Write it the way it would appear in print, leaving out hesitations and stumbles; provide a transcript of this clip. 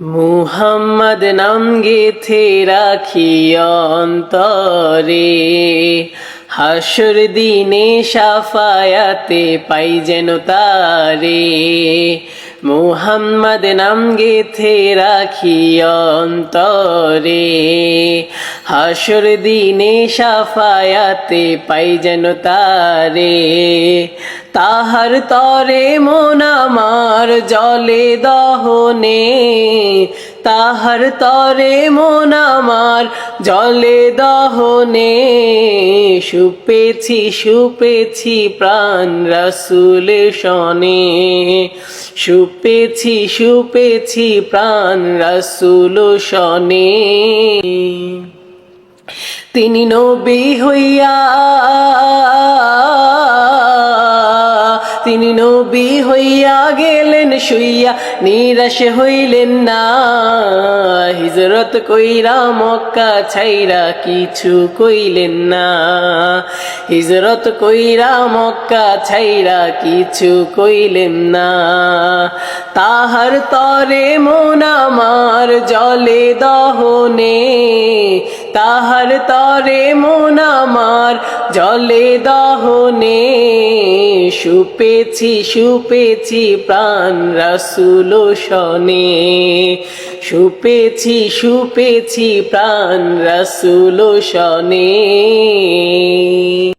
মুহাম্মদ নাম গেথে রাখি অন্তরে, হাসর দিনে শাফায়াতে পাই যেন তারে। মুহাম্মদ নাম গেথে রাখি অন্তরে, হাসর দিনে শাফায়াতে পাই যেন তারে। তাহার তরে মন আমার জলে দহনে, তাহার তরে মন আমার জলে দহনে। সুপেছি সুপেছি প্রাণ রাসূল শনে, সুপেছি সুপেছি প্রাণ রাসূল শনে। তিনি নবী হইয়া, তিনি নবী হইয়া গেলেন শুইয়া, নিরাশ হইলেন না। হিজরত কইরা মক্কা ছাইরা কিছু কইলেন না, হিজরত কইরা মক্কা ছাইরা কিছু কইলেন না। তাহার তরে মন আমার জলে দহনে, তাহার তরে মন আমার জলে দহনে। সুপেছি সুপেছি প্রাণ রাসূল শনে, সুপেছি সুপেছি প্রাণ রাসূল শনে।